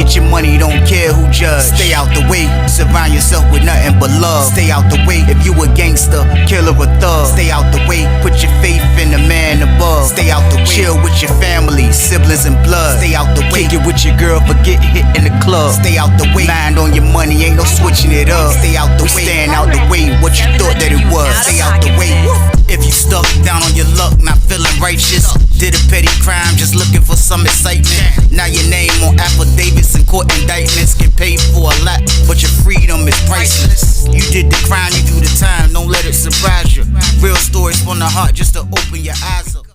Get your money, don't care who judge. Stay out the way, surround yourself with nothing but love. Stay out the way, if you a gangster, killer or thug. Stay out the way, put your faith in the man above. Stay out the way, chill with your family, siblings and blood. Stay out the way, kick it with your girl, forget hit in the club. Stay out the way, mind on your money, ain't no switching it up. Stay out the way, stand out the way, what you thought that it was. Stay out the way. If you stuck down on your luck, not feeling righteous, did a petty crime, just looking for some excitement. Now your name on affidavits and court indictments, get paid for a lot, but your freedom is priceless. You did the crime, you do the time, don't let it surprise you. Real stories from the heart, just to open your eyes up.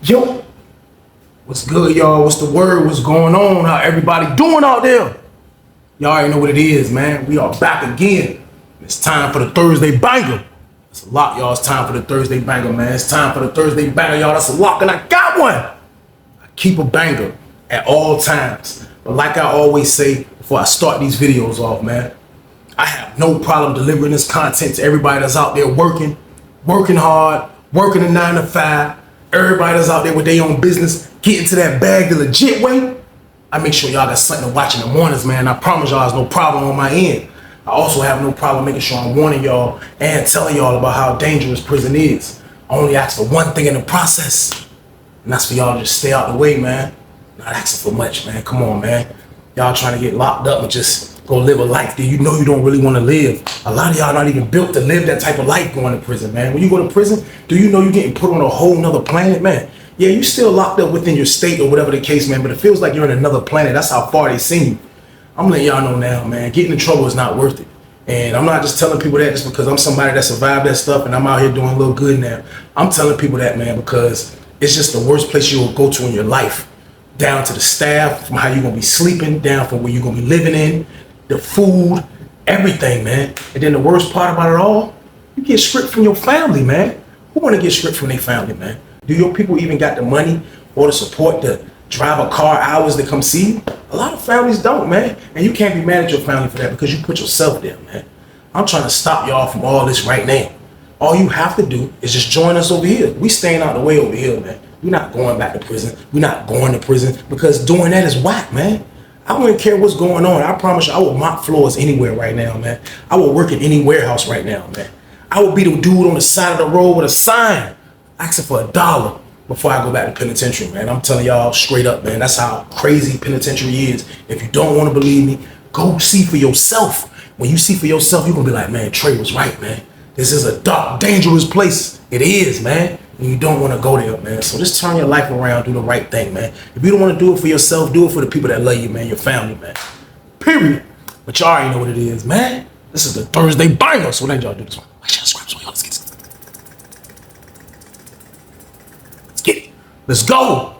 Yo, what's good, y'all? What's the word? What's going on? How everybody doing out there? Y'all already know what it is, man. We are back again. It's time for the Thursday banger. It's a lot, y'all. It's time for the Thursday banger, man. It's time for the Thursday banger, y'all. That's a lock, and I got one. I keep a banger at all times. But like I always say before I start these videos off, man, I have no problem delivering this content to everybody that's out there working hard, working a 9 to 5. Everybody that's out there with their own business, getting to that bag the legit way. I make sure y'all got something to watch in the mornings, man. I promise y'all there's no problem on my end. I also have no problem making sure I'm warning y'all and telling y'all about how dangerous prison is. I only ask for one thing in the process, and that's for y'all to just stay out the way, man. Not asking for much, man. Come on, man. Y'all trying to get locked up and just go live a life that you know you don't really want to live. A lot of y'all not even built to live that type of life going to prison, man. When you go to prison, do you know you're getting put on a whole nother planet, man? Yeah, you still locked up within your state or whatever the case, man, but it feels like you're in another planet. That's how far they send you. I'm letting y'all know now, man, getting in trouble is not worth it. And I'm not just telling people that just because I'm somebody that survived that stuff and I'm out here doing a little good now. I'm telling people that, man, because it's just the worst place you will go to in your life. Down to the staff, from how you're going to be sleeping, down from where you're going to be living in, the food, everything, man. And then the worst part about it all, you get stripped from your family, man. Who want to get stripped from their family, man? Do your people even got the money or the support to drive a car hours to come see you? A lot of families don't, man. And you can't be mad at your family for that because you put yourself there, man. I'm trying to stop y'all from all this right now. All you have to do is just join us over here. We staying out the way over here, man. We're not going back to prison. We're not going to prison because doing that is whack, man. I wouldn't care what's going on. I promise you, I will mop floors anywhere right now, man. I will work in any warehouse right now, man. I will be the dude on the side of the road with a sign asking for $1 before I go back to penitentiary, man. I'm telling y'all straight up, man. That's how crazy penitentiary is. If you don't want to believe me, go see for yourself. When you see for yourself, you're going to be like, man, Trey was right, man. This is a dark, dangerous place. It is, man. And you don't want to go there, man. So just turn your life around, do the right thing, man. If you don't want to do it for yourself, do it for the people that love you, man, your family, man. Period. But y'all already know what it is, man. This is the Thursday banger. So let y'all do this one. Let's get it. Let's go.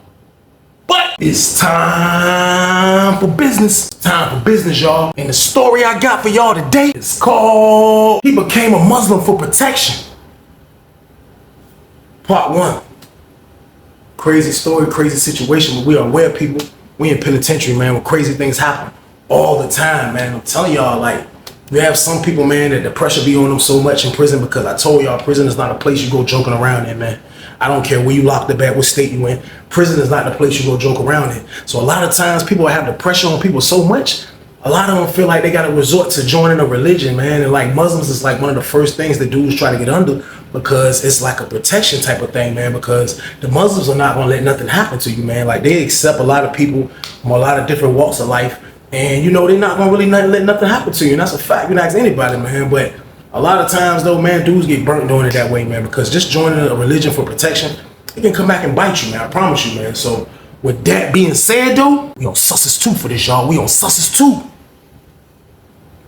But it's time for business. Time for business, y'all. And the story I got for y'all today is called He Became a Muslim for Protection. Part 1. Crazy story, crazy situation, but we are aware, people. We in penitentiary, man, where crazy things happen all the time, man. I'm telling y'all, like, you have some people, man, that the pressure be on them so much in prison because I told y'all prison is not a place you go joking around in, man. I don't care where you locked up at, what state you in. Prison is not the place you go joke around in. So a lot of times people have the pressure on people so much, a lot of them feel like they got to resort to joining a religion, man. And like Muslims is like one of the first things that dudes try to get under because it's like a protection type of thing, man, because the Muslims are not going to let nothing happen to you, man. Like they accept a lot of people from a lot of different walks of life. And, you know, they're not going to really let nothing happen to you. And that's a fact. You can ask anybody, man. But a lot of times, though, man, dudes get burnt doing it that way, man, because just joining a religion for protection, it can come back and bite you, man. I promise you, man. So with that being said, though, we on Sussex 2 for this, y'all. We on Sussex 2.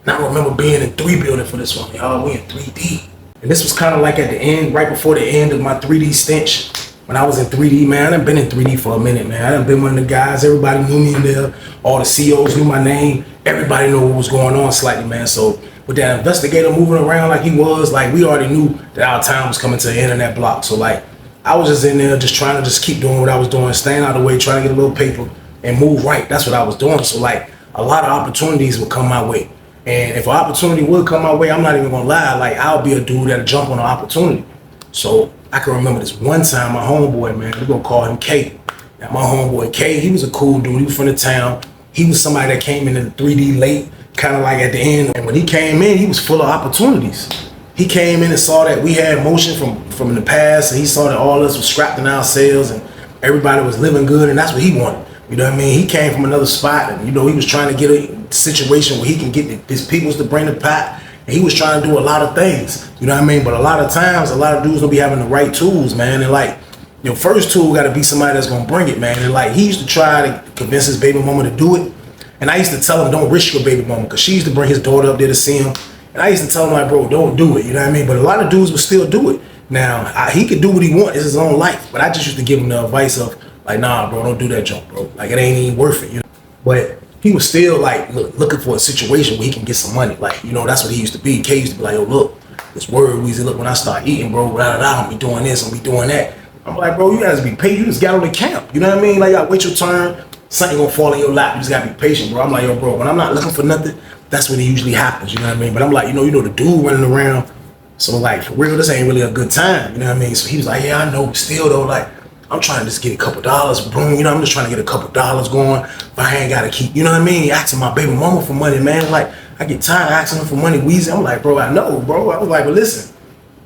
Now I remember being in 3 building for this one, y'all. We in 3D. And this was kind of like at the end, right before the end of my 3D stench. When I was in 3D, man, I done been in 3D for a minute, man. I done been one of the guys. Everybody knew me in there. All the COs knew my name. Everybody knew what was going on slightly, man. So with that investigator moving around like he was, like we already knew that our time was coming to the end of that block. So like I was just in there just trying to just keep doing what I was doing, staying out of the way, trying to get a little paper and move right. That's what I was doing. So like a lot of opportunities would come my way. And if an opportunity would come my way, I'm not even gonna lie, like I'll be a dude that'll jump on an opportunity. So I can remember this one time, my homeboy, man, we're gonna call him K. Now my homeboy K, he was a cool dude, he was from the town. He was somebody that came in the 3D late, kind of like at the end. And when he came in, he was full of opportunities. He came in and saw that we had motion from the past, and he saw that all of us was scrapped in ourselves and everybody was living good, and that's what he wanted. You know what I mean? He came from another spot, and he was trying to get a situation where he can get his peoples to bring the pot, and he was trying to do a lot of things. You know what I mean? But a lot of times, a lot of dudes don't be having the right tools, man. And like, your first tool got to be somebody that's gonna bring it, man. And like, he used to try to convince his baby mama to do it, and I used to tell him, don't risk your baby mama, because she used to bring his daughter up there to see him. And I used to tell him, like, bro, don't do it. You know what I mean? But a lot of dudes would still do it. Now, he could do what he wants. It's his own life. But I just used to give him the advice of, like, nah, bro, don't do that junk, bro. Like, it ain't even worth it, you know? But he was still, like, looking for a situation where he can get some money. Like, that's what he used to be. K used to be like, yo, look, this word, Weezy, look, when I start eating, bro, I'm be doing this, I'm be doing that. I'm like, bro, you guys be paid. You just got on the camp. You know what I mean? Like, you gotta wait your turn. Something gonna fall in your lap. You just gotta be patient, bro. I'm like, yo, bro, when I'm not looking for nothing, that's when it usually happens, you know what I mean? But I'm like, the dude running around. So like, for real, this ain't really a good time, you know what I mean? So he was like, yeah, I know, but still though, like, I'm trying to just get a couple dollars, boom, I'm just trying to get a couple dollars going, but I ain't gotta keep, you know what I mean? Asking my baby mama for money, man. Like, I get tired of asking her for money, Weezy. I'm like, bro, I know, bro. I was like, but listen,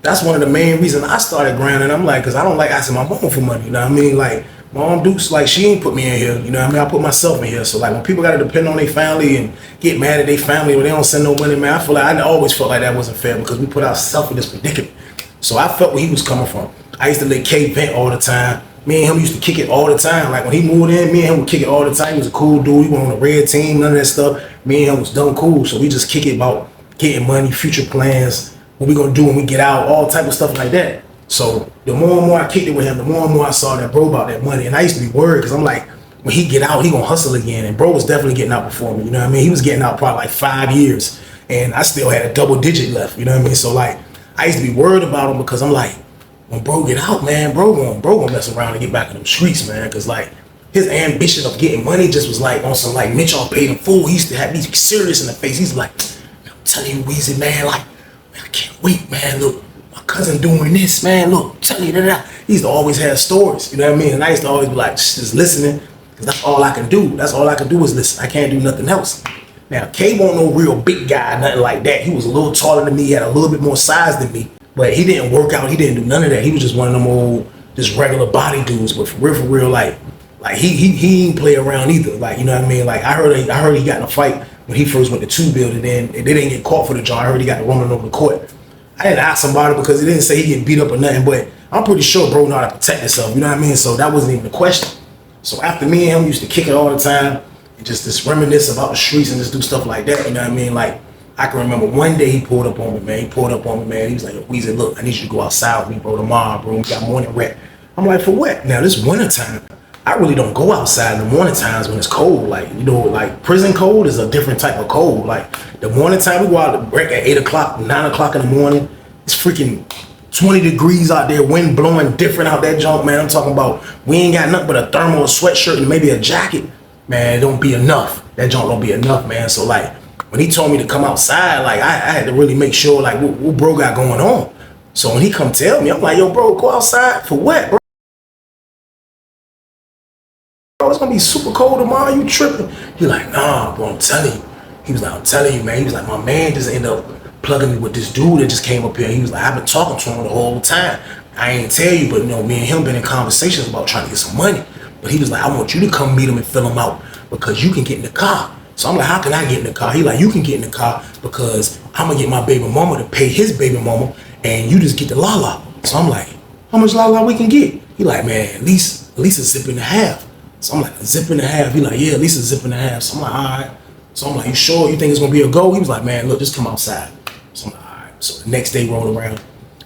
that's one of the main reasons I started grinding. I'm like, cause I don't like asking my mama for money, you know what I mean? Like, Mom Dukes, like, she ain't put me in here, you know what I mean? I put myself in here. So like, when people gotta depend on their family and get mad at their family when they don't send no money, man, I feel like, I always felt like that wasn't fair because we put ourselves in this predicament. So I felt where he was coming from. I used to let K vent all the time. Me and him used to kick it all the time. Like, when he moved in, me and him would kick it all the time. He was a cool dude. He went on the red team, none of that stuff. Me and him was done cool. So we just kick it about getting money, future plans, what we gonna do when we get out, all type of stuff like that. So the more and more I kicked it with him, the more and more I saw that bro about that money. And I used to be worried because I'm like, when he get out, he gonna hustle again. And bro was definitely getting out before me, you know what I mean? He was getting out probably like 5 years. And I still had a double digit left, you know what I mean? So like, I used to be worried about him because I'm like, when bro get out, man, bro gonna mess around and get back in them streets, man. Cause like, his ambition of getting money just was like on some like Mitch all paid in full. He used to have me serious in the face. He's like, I'm telling you, Weezy, man, like, man, I can't wait, man. Look, my cousin doing this, man. Look, I'm telling you that. He used to always have stories, you know what I mean? And I used to always be like, just listening, because that's all I can do. That's all I can do is listen. I can't do nothing else. Now, K wasn't no real big guy, nothing like that. He was a little taller than me. He had a little bit more size than me. But he didn't work out. He didn't do none of that. He was just one of them old, just regular body dudes. But for real, like he ain't play around either. Like, you know what I mean? Like, I heard he got in a fight when he first went to 2 building. Then they didn't get caught for the joint. I heard he got the woman over the court. I didn't ask somebody because it didn't say he get beat up or nothing. But I'm pretty sure bro know how to protect himself. You know what I mean? So that wasn't even the question. So after me and him used to kick it all the time and just reminisce about the streets and just do stuff like that. You know what I mean? Like, I can remember one day he pulled up on me, man. He was like, Weezy, look, I need you to go outside with me, bro, tomorrow, bro. We got morning rep. I'm like, for what? Now, this wintertime, I really don't go outside in the morning times when it's cold. Like, like prison cold is a different type of cold. Like, the morning time, we go out to break at 8 o'clock, 9 o'clock in the morning. It's freaking 20 degrees out there, wind blowing different out that junk, man. I'm talking about, we ain't got nothing but a thermal, a sweatshirt, and maybe a jacket. Man, it don't be enough. That junk don't be enough, man. So, like, when he told me to come outside, like, I had to really make sure, like, what bro got going on. So when he come tell me, I'm like, yo, bro, go outside for what, bro? It's gonna be super cold tomorrow, you tripping? He like, nah, bro, I'm telling you. He was like, I'm telling you, man. He was like, my man just ended up plugging me with this dude that just came up here. He was like, I've been talking to him the whole time. I ain't tell you, but me and him been in conversations about trying to get some money. But he was like, I want you to come meet him and fill him out because you can get in the car. So I'm like, how can I get in the car? He like, you can get in the car because I'm gonna get my baby mama to pay his baby mama and you just get the la-la. So I'm like, how much la-la we can get? He like, man, at least a zip and a half. So I'm like, a zip and a half? He like, yeah, at least a zip and a half. So I'm like, all right. So I'm like, you sure? You think it's gonna be a go? He was like, man, look, just come outside. So I'm like, all right. So the next day rolled around,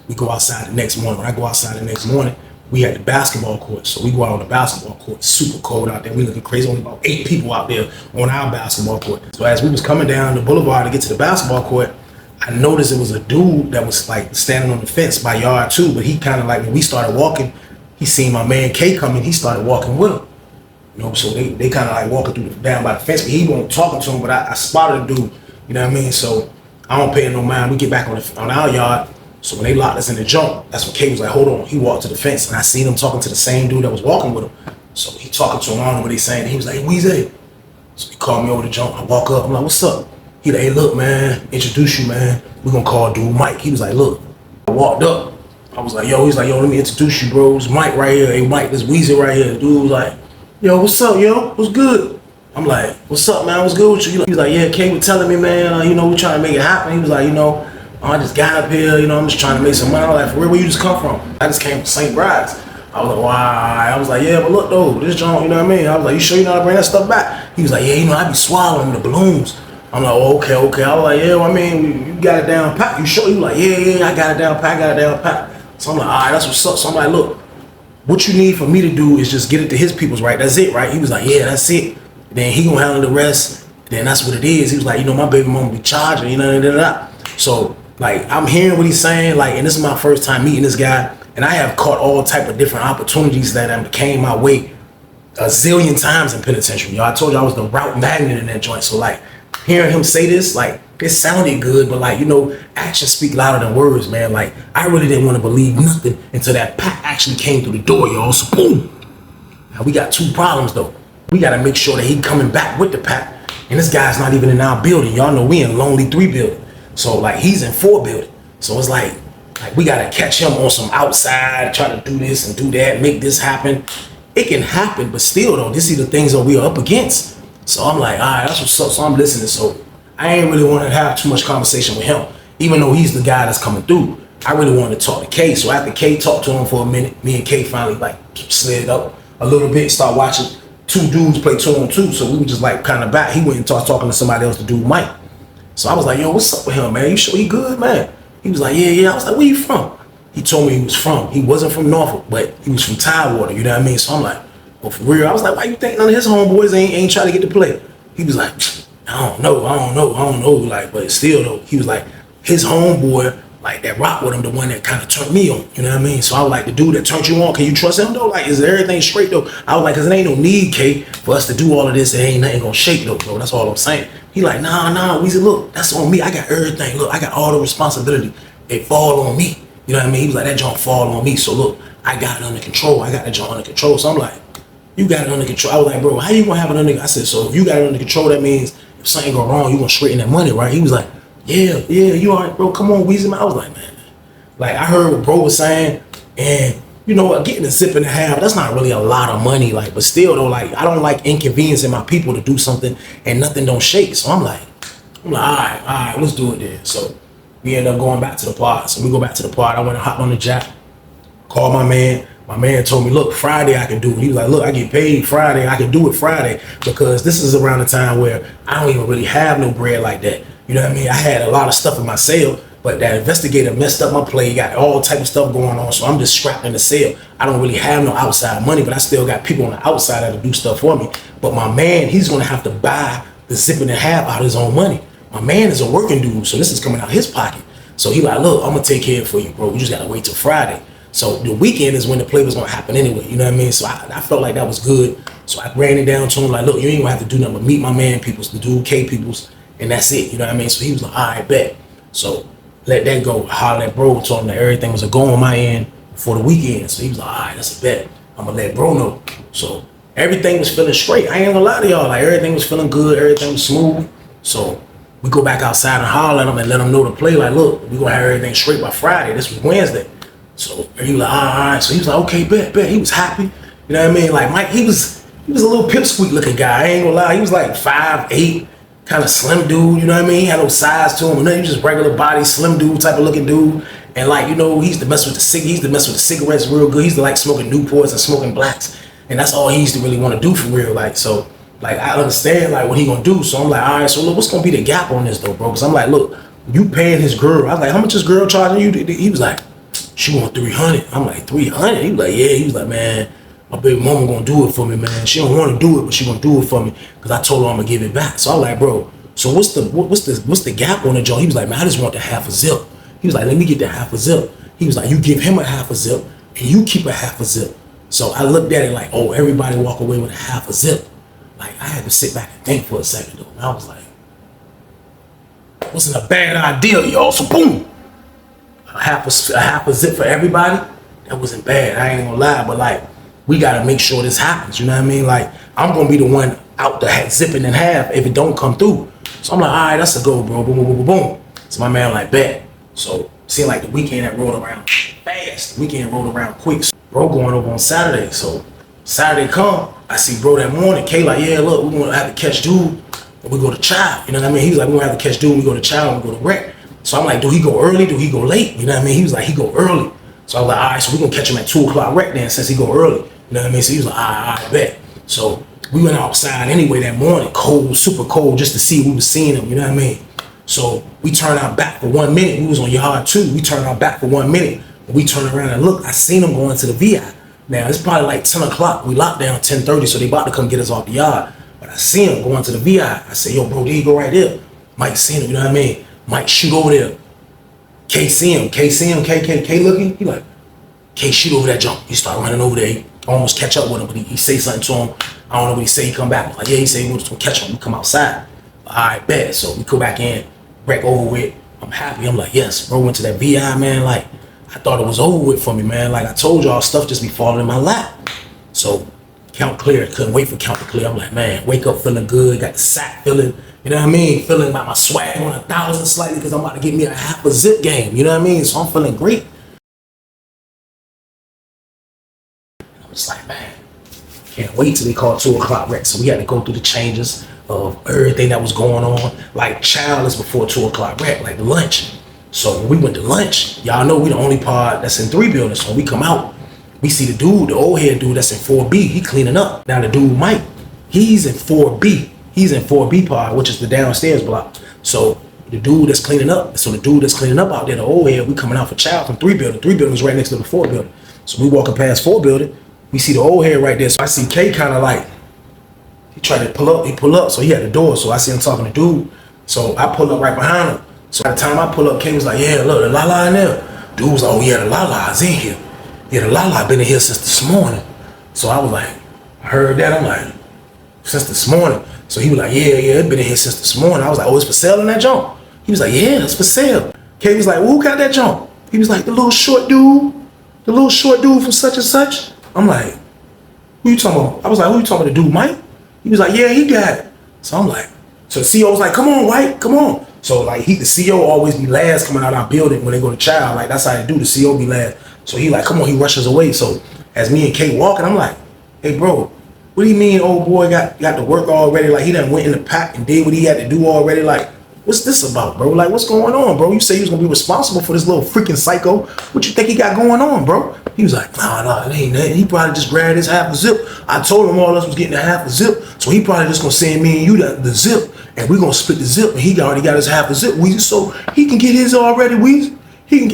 we go outside the next morning. When I go outside the next morning, we had the basketball court. So we go out on the basketball court. It's super cold out there. We looking crazy. Only about 8 people out there on our basketball court. So as we was coming down the boulevard to get to the basketball court, I noticed it was a dude that was like standing on the fence by yard 2. But he kind of like, when we started walking, he seen my man K coming. He started walking with him. So they kind of like walking down by the fence. But he wasn't talking to him. But I spotted a dude. You know what I mean? So I don't pay no mind. We get back on our yard. So when they locked us in the jump, that's when K was like, hold on. He walked to the fence and I seen him talking to the same dude that was walking with him. So he talking to him, I don't know what he's saying. He was like, Weezy, So he called me over the jump. I walk up. I'm like, what's up? He like, hey, look, man, introduce you, man. We gonna call dude Mike. He was like, look. I walked up. I was like, yo, he's like, yo, let me introduce you, bro. It's Mike right here. Hey, Mike, this Weezy right here. The dude was like, yo, what's up, yo? What's good? I'm like, what's up, man? What's good with you? He was like, yeah, K was telling me, man, we trying to make it happen. He was like, I just got up here, I'm just trying to make some money. I was like, for where you just come from? I just came from St. Bride's. I was like, why? I was like, yeah, but look, though, this joint, you know what I mean? I was like, you sure you know how to bring that stuff back? He was like, yeah, I be swallowing the balloons. I'm like, oh, okay. I was like, yeah, well, I mean, you got it down pat. You sure? You like, yeah, I got it down pat, So I'm like, all right, that's what's up. So I'm like, look, what you need for me to do is just get it to his peoples, right? That's it, right? He was like, yeah, that's it. Then he gonna handle the rest. Then that's what it is. He was like, my baby mama be charging, So, like, I'm hearing what he's saying, like, and this is my first time meeting this guy, and I have caught all type of different opportunities that came my way a zillion times in penitentiary. I told you I was the route magnet in that joint. So, like, hearing him say this, like, it sounded good, but like, actions speak louder than words, man. Like, I really didn't want to believe nothing until that pack actually came through the door, y'all. So boom. Now we got two problems though. We got to make sure that he coming back with the pack. And this guy's not even in our building. Y'all know we in Lonely 3 building. So like he's in 4 building. So it's like we got to catch him on some outside, try to do this and do that, make this happen. It can happen, but still though, this is the things that we are up against. So I'm like, all right, that's what's up. So I'm listening. So I ain't really want to have too much conversation with him, even though he's the guy that's coming through. I really wanted to talk to K. So after K talked to him for a minute, me and K finally like slid up a little bit, start watching 2 dudes play 2-on-2. So we were just like kind of back. He went and started talking to somebody else, the dude Mike. So I was like, yo, what's up with him, man? You sure he good, man? He was like, yeah. I was like, where you from? He told me he was from. He wasn't from Norfolk, but he was from Tidewater, you know what I mean? So I'm like, well, for real? I was like, why you think none of his homeboys ain't trying to get to play? He was like, I don't know. Like, but still though, he was like, his homeboy, like that rock with him, the one that kind of turned me on, you know what I mean? So I was like, the dude that turned you on, can you trust him though? Like, is everything straight though? I was like, cause it ain't no need, K, for us to do all of this. It ain't nothing gonna shake though, bro. That's all I'm saying. He like, nah. We said, look, that's on me. I got everything. Look, I got all the responsibility. It fall on me. You know what I mean? He was like, that joint fall on me. So look, I got it under control. I got that joint under control. So I'm like, you got it under control. I was like, bro, how you gonna have it under? I said, so if you got it under control, that means if something go wrong, you gonna straighten that money, right? He was like, yeah, you all right, bro? Come on, Weezy. I was like, man, like I heard what bro was saying, and getting a zip and a half, that's not really a lot of money, like, but still though, like I don't like inconveniencing my people to do something and nothing don't shake. So I'm like, all right, let's do it then. So we end up going back to the pod. So we go back to the pod. I went and hopped on the jack, called my man. My man told me, look, Friday I can do it. He was like, look, I get paid Friday. I can do it Friday because this is around the time where I don't even really have no bread like that. You know what I mean? I had a lot of stuff in my cell, but that investigator messed up my play, got all type of stuff going on. So I'm just strapped in the cell. I don't really have no outside money, but I still got people on the outside that do stuff for me. But my man, he's going to have to buy the zip and a half out of his own money. My man is a working dude, so this is coming out his pocket. So he like, look, I'm going to take care of it for you, bro. We just got to wait till Friday. So the weekend is when the play was gonna happen anyway, you know what I mean? So I felt like that was good. So I ran it down to him like, look, you ain't gonna have to do nothing but meet my man peoples, the dude K peoples, and that's it, you know what I mean? So he was like, all right, bet. So let that go. Holler at bro, told him that everything was a go on my end for the weekend. So he was like, all right, that's a bet. I'm gonna let bro know. So everything was feeling straight. I ain't gonna lie to y'all, like everything was feeling good, everything was smooth. So we go back outside and holler at him and let him know to play, like, look, we gonna have everything straight by Friday. This was Wednesday. So he was like, all right. So he was like, okay, bet. He was happy. You know what I mean? Like Mike, he was a little pipsqueak looking guy. I ain't gonna lie. He was like 5'8", kind of slim dude. You know what I mean? He had no size to him. And then he was just regular body, slim dude type of looking dude. And like, he used to mess with the cigarettes real good. He used to like smoking Newports and smoking blacks. And that's all he used to really want to do for real. Like, so like, I understand like what he gonna do. So I'm like, all right, so look, what's gonna be the gap on this though, bro? Cause I'm like, look, you paying his girl. I was like, how much is girl charging you? He was like, she want 300. I'm like, 300? He was like, yeah. He was like, man, my baby mama gonna do it for me, man. She don't want to do it, but she gonna do it for me because I told her I'm gonna give it back. So I was like, bro, so what's the gap on the joint? He was like, man, I just want the half a zip. He was like, let me get the half a zip. He was like, you give him a half a zip and you keep a half a zip. So I looked at it like, oh, everybody walk away with a half a zip. Like I had to sit back and think for a second though. And I was like, wasn't a bad idea, y'all. So boom. A half a zip for everybody, that wasn't bad. I ain't gonna lie, but like we gotta make sure this happens. You know what I mean? Like I'm gonna be the one out the zip it in half if it don't come through. So I'm like, all right, that's a go, bro. Boom, boom, boom, boom, boom. So my man like, bet. So seemed like the weekend that rolled around fast. The weekend rolled around quick. So bro going over on Saturday. So Saturday come, I see bro that morning. K like, yeah, look, we're gonna have to catch dude and we go to Child. You know what I mean? He was like, we're gonna have to catch dude and we go to Child and we go to Rec. So I'm like, do he go early? Do he go late? You know what I mean? He was like, he go early. So I was like, all right, so we're gonna catch him at 2 o'clock Rec then since he go early. You know what I mean? So he was like, all right, bet. So we went outside anyway that morning, cold, super cold, just to see we was seeing him, you know what I mean? So we turned our back for 1 minute. We was on yard 2. We turned our back for 1 minute. When we turned around and looked, I seen him going to the VI. Now, it's probably like 10 o'clock. We locked down 10:30, so they about to come get us off the yard. But I see him going to the VI. I said, yo, bro, there you go right there. Mike seen him, you know what I mean? Mike shoot over there. K see him, K looking. He like, K shoot over that jump. He start running over there. He almost catch up with him, but he say something to him. I don't know what he say. He come back. Like, yeah, he say he was gonna catch him. We come outside. All right, bet. So we go back in, Rec over with. I'm happy. I'm like, yes, bro. Went to that VI, man. Like, I thought it was over with for me, man. Like I told y'all, stuff just be falling in my lap. So count clear. Couldn't wait for count to clear. I'm like, man, wake up feeling good. Got the sack feeling. You know what I mean? Feeling like my swag on 1,000 slightly because I'm about to get me a half a zip game. You know what I mean? So I'm feeling great. I'm just like, man, can't wait till they call 2 o'clock Rec. So we had to go through the changes of everything that was going on. Like Child is before 2 o'clock Rec, like lunch. So when we went to lunch, y'all know we the only pod that's in 3 buildings. So when we come out, we see the dude, the old head dude that's in 4B, he cleaning up. Now the dude Mike, he's in 4B. He's in 4B pod, which is the downstairs block. So the dude that's cleaning up, out there, the old head, we coming out for Child from 3 building. 3 building is right next to the 4 building. So we walking past 4 building, we see the old head right there. So I see K kind of like, he tried to pull up, so he had the door. So I see him talking to dude. So I pull up right behind him. So by the time I pull up, K was like, yeah, look, the Lala in there. Dude was like, oh yeah, the Lala's in here. Yeah, the Lala been in here since this morning. So I was like, I heard that, I'm like, since this morning. So he was like, yeah, it been in here since this morning. I was like, oh, it's for sale in that junk? He was like, yeah, it's for sale. K was like, well, who got that junk? He was like, the little short dude from such and such. I'm like, who you talking about? I was like, who you talking about, the dude, Mike? He was like, yeah, he got it. So I'm like, so the CEO was like, come on, White, come on. So like the CEO always be last coming out of our building when they go to Child. Like that's how they do, the CEO be last. So he like, come on, he rushes away. So as me and Kate walking, I'm like, hey bro, what do you mean old boy got to work already? Like he done went in the pack and did what he had to do already. Like, what's this about, bro? Like, what's going on, bro? You say you was gonna be responsible for this little freaking psycho. What you think he got going on, bro? He was like, nah, it ain't that. He probably just grabbed his half a zip. I told him all of us was getting a half a zip. So he probably just gonna send me and you the zip. And we gonna split the zip. And he already got his half a zip, Weezy. So he can get his already, Weezy.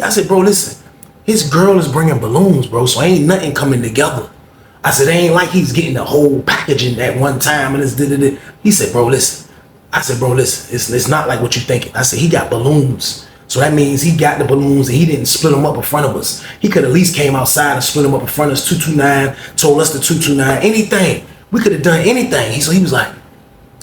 I said, bro, listen. His girl is bringing balloons, bro. So ain't nothing coming together. I said, it ain't like he's getting the whole packaging at one time and it's da-da-da. He said, bro, listen. I said, bro, listen, it's not like what you thinking. I said, he got balloons. So that means he got the balloons and he didn't split them up in front of us. He could at least came outside and split them up in front of us, 229, told us the 229, anything. We could have done anything. So he was like,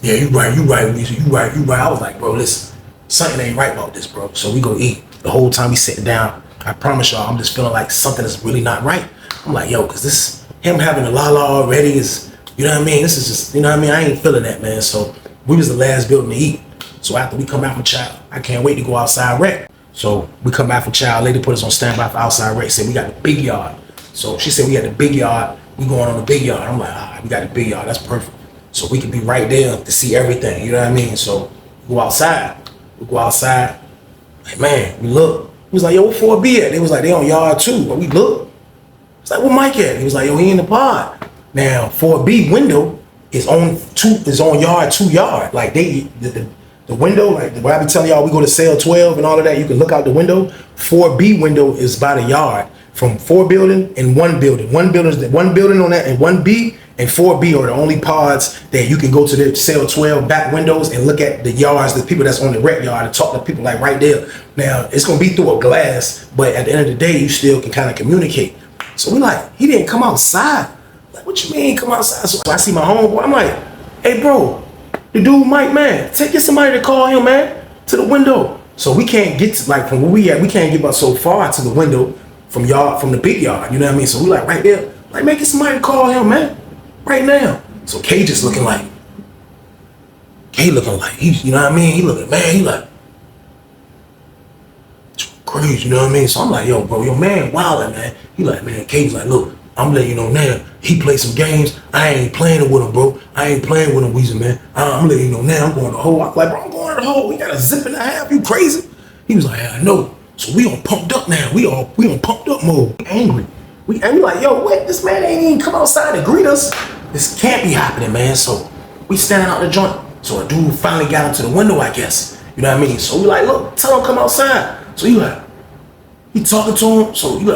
yeah, you right, Weezy, you right. I was like, bro, listen, something ain't right about this, bro. So we go eat. The whole time we sitting down, I promise y'all, I'm just feeling like something is really not right. I'm like, yo, cause this, him having a Lala already is, you know what I mean? This is just, you know what I mean? I ain't feeling that, man. So we was the last building to eat. So after we come out from Child, I can't wait to go outside Rec. So we come back from Child, lady put us on standby for outside Rec, said we got the big yard. So she said we got the big yard, we going on the big yard. I'm like, all right, we got the big yard, that's perfect. So we can be right there to see everything, you know what I mean? So we go outside, like man, we look. He was like, yo, what 4B at? They was like, they on yard 2, but we look. It's like, where Mike at? He was like, yo, he in the pod. Now 4B window is on yard 2 yard. Like the window, like what I be telling y'all, we go to cell 12 and all of that, you can look out the window. 4B window is about a yard from 4 building and 1 building. 1 building on that and 1B and 4B are the only pods that you can go to the cell 12 back windows and look at the yards, the people that's on the Rec yard and talk to people like right there. Now it's gonna be through a glass, but at the end of the day, you still can kind of communicate. So we like, he didn't come outside. Like, what you mean come outside? So I see my homeboy, I'm like, hey bro, the dude Mike, man, get somebody to call him, man, to the window. So we can't get to, like, from where we at, we can't get about so far to the window from the big yard, you know what I mean? So we like right there, like, man, get somebody to call him, man, right now. So K just looking like, K looking like, you know what I mean? He looking, man, he like, crazy, you know what I mean? So I'm like, yo, bro, your man wildin', man. He like, man, K's like, look, I'm letting you know now. He play some games. I ain't playing with him, bro. I ain't playing with him, Weezy, man. I'm letting you know now. I'm going to the hole. I'm like, bro, I'm going to the hole. We got a zip and a half. You crazy? He was like, yeah, I know. So we on pumped up now. We on pumped up mode. We angry. We like, yo, what? This man ain't even come outside to greet us. This can't be happening, man. So we standing out the joint. So a dude finally got into the window, I guess. You know what I mean? So we like, look, tell him come outside. So he like, he talking to him. So you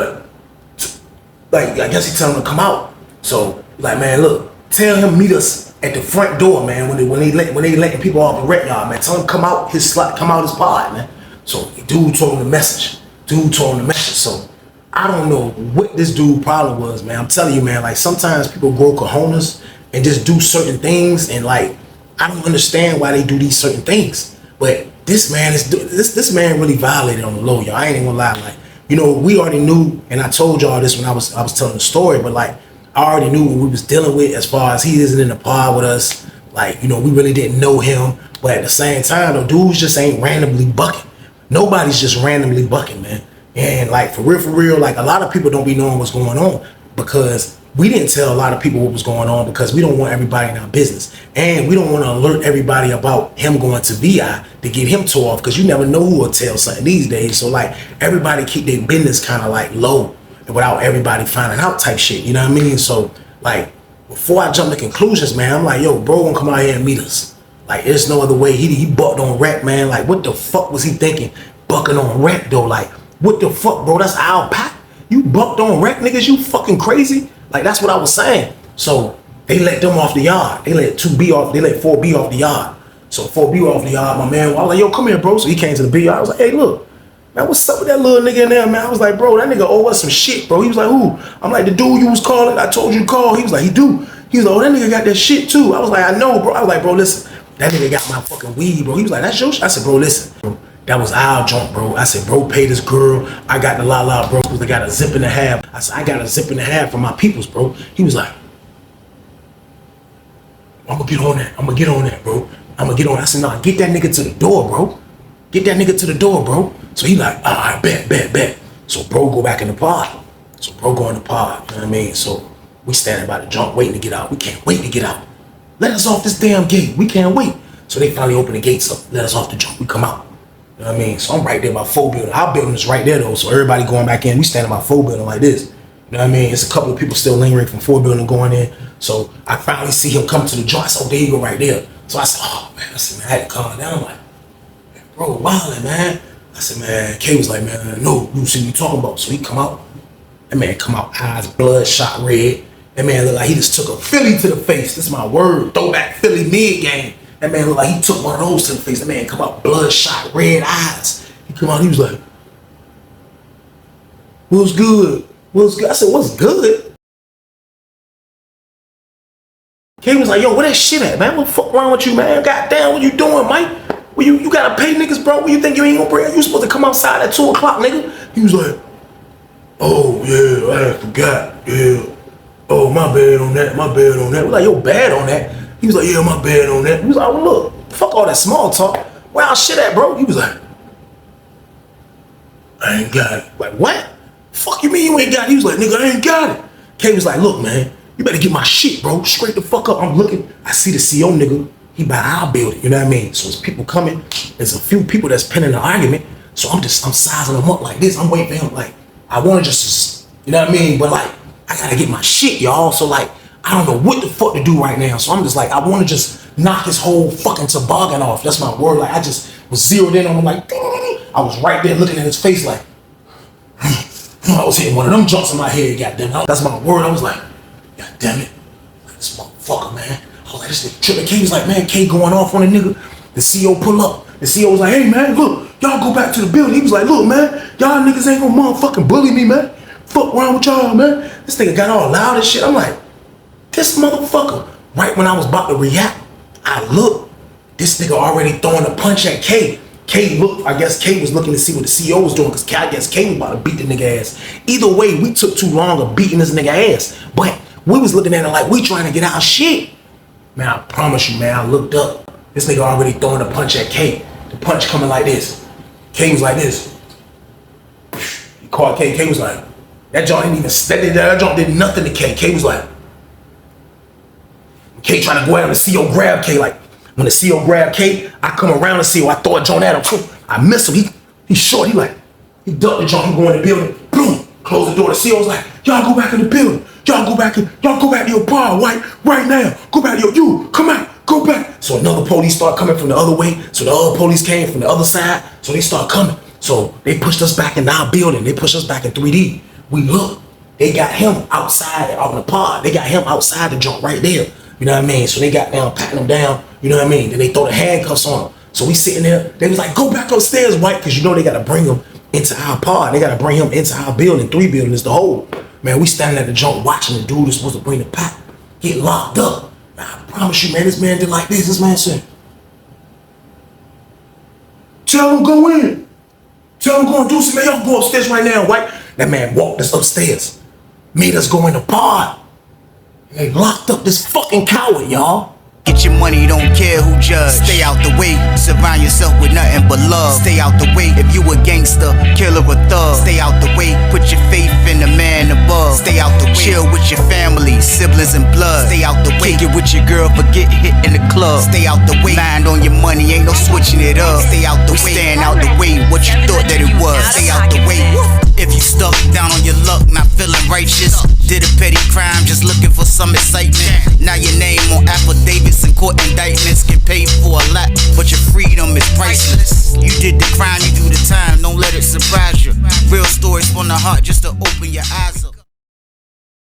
like I guess he tell him to come out. So like, man, look, tell him meet us at the front door, man. When they letting people off the rec yard, man. Tell him come out his slot, come out his pod, man. So dude told him the message. So I don't know what this dude problem was, man. I'm telling you, man. Like sometimes people grow cojones and just do certain things, and like I don't understand why they do these certain things. But this man this man really violated on the low, y'all. I ain't even gonna lie, like. You know, we already knew, and I told y'all this when I was telling the story, but like I already knew what we was dealing with as far as he isn't in the pod with us. Like, you know, we really didn't know him, but at the same time, the dudes just ain't randomly bucking. Nobody's just randomly bucking, man. And like for real, like a lot of people don't be knowing what's going on because we didn't tell a lot of people what was going on because we don't want everybody in our business. And we don't want to alert everybody about him going to VI to get him tore off because you never know who will tell something these days. So like everybody keep their business kind of like low without everybody finding out type shit. You know what I mean? So like before I jump to conclusions, man, I'm like, yo, bro gonna come out here and meet us. Like there's no other way. He bucked on rec, man. Like what the fuck was he thinking? Bucking on rec though. Like what the fuck, bro? That's our pack. You bucked on rec, niggas. You fucking crazy. Like that's what I was saying. So they let them off the yard. They let 2B off. They let 4B off the yard. So 4B off the yard. My man, I was like, yo, come here, bro. So he came to the B yard. I was like, hey, look, man, what's up with that little nigga in there, man? I was like, bro, that nigga owe us some shit, bro. He was like, who? I'm like, the dude you was calling. I told you to call. He was like, he do. He was like, oh, that nigga got that shit too. I was like, I know, bro. I was like, bro, listen, that nigga got my fucking weed, bro. He was like, that's your shit. I said, bro, listen, bro. That was our junk, bro. I said, bro, pay this girl. I got the la bro, because they got a zip and a half. I said, I got a zip and a half for my peoples, bro. He was like, I'm gonna get on that, bro. I'm gonna get on that. I said, nah, get that nigga to the door, bro. Get that nigga to the door, bro. So he like, all right, bet. So bro go back in the pod. So bro go in the pod, you know what I mean? So we standing by the junk waiting to get out. We can't wait to get out. Let us off this damn gate. We can't wait. So they finally open the gates up. Let us off the junk. We come out. You know what I mean? So I'm right there by 4 building. Our building is right there though. So everybody going back in. We standing by 4 building like this. You know what I mean? It's a couple of people still lingering from 4 building going in. So I finally see him come to the joint. So there you go right there. So I said, oh man, I had to calm down. I'm like, bro, wildin', man. I said, man, K was like, man, no, you see what you talking about. So he come out. That man come out, eyes bloodshot red. That man look like he just took a Philly to the face. This is my word. Throwback Philly mid-game. That man look like he took one of those to the face. That man come out bloodshot, red eyes. He come out, he was like, what's good? What's good? I said, what's good? K was like, yo, where that shit at, man? What the fuck wrong with you, man? Goddamn, what you doing, Mike? Well, you gotta pay niggas, bro. What you think you ain't gonna bring? You supposed to come outside at 2 o'clock, nigga. He was like, oh, yeah, I forgot, yeah. Oh, my bad on that. We're like, yo, bad on that? He was like, yeah, my bad on that. He was like, well, look, fuck all that small talk. Where our shit at, bro? He was like, I ain't got it. Like, what? Fuck you mean you ain't got it? He was like, nigga, I ain't got it. K was like, look, man, you better get my shit, bro. Straight the fuck up. I'm looking. I see the CO nigga. He by our building. You know what I mean? So there's people coming. There's a few people that's pinning the argument. So I'm sizing them up like this. I'm waiting for him. Like, I want to just, you know what I mean? But like, I gotta get my shit, y'all. So like, I don't know what the fuck to do right now. So I'm just like, I want to just knock his whole fucking toboggan off. That's my word. Like, I just was zeroed in on him like, I was right there looking at his face like, I was hitting one of them jumps in my head, goddamn. That's my word. I was like, God damn it. This motherfucker, man. I was like, this nigga tripping. K was like, man, K going off on a nigga. The CO pull up. The CO was like, hey, man, look, y'all go back to the building. He was like, look, man, y'all niggas ain't gonna motherfucking bully me, man. Fuck wrong with y'all, man. This nigga got all loud and shit. I'm like, this motherfucker. Right when I was about to react, I looked. This nigga already throwing a punch at K. K looked, I guess K was looking to see what the CEO was doing because I guess K was about to beat the nigga ass. Either way, we took too long of beating this nigga ass. But we was looking at it like we trying to get our shit. Man, I promise you, man, I looked up. This nigga already throwing a punch at K. The punch coming like this. K was like this. He caught K. K was like, that joint didn't even, that joint did nothing to K. K was like, K trying to go at him, the CO grab K. Like, when the CO grab K, I come around the CO, I throw a joint at him. I miss him. He's short. He ducked the joint. He go in the building. Boom. Close the door. The CO's like, y'all go back in the building. Y'all go back to your bar, right now. Go back to you. Come out. Go back. So another police start coming from the other way. So the other police came from the other side. So they start coming. So they pushed us back in our building. They pushed us back in 3D. We look. They got him outside on the pod. They got him outside the joint right there. You know what I mean? So they got down, patting him down. You know what I mean? Then they throw the handcuffs on him. So we sitting there. They was like, go back upstairs, White, because you know they got to bring him into our pod. They got to bring him into our building. 3 building is the whole. Man, we standing at the joint watching the dude that's supposed to bring the pack get locked up. I promise you, man, this man did like this. This man said, tell him go in. Tell him go and do something. Y'all go upstairs right now, White. That man walked us upstairs. Made us go in the pod. And they locked up this fucking coward, y'all. Get your money, don't care who judge. Stay out the way, surround yourself with nothing but love. Stay out the way if you a gangster, killer or thug. Stay out the way, put your faith in the man above. Stay out the way, chill with your family, siblings and blood. Stay out the way, kick it with your girl, forget hit in the club. Stay out the way, mind on your money, ain't no switching it up. Stay out the way, stand out the way, what you thought that it was. Stay out the way. If you stuck down on your luck, not feeling righteous, did a petty crime, just looking for some excitement. Now your name on affidavits and court indictments, get paid for a lot, but your freedom is priceless. You did the crime, you do the time, don't let it surprise you. Real stories from the heart just to open your eyes up.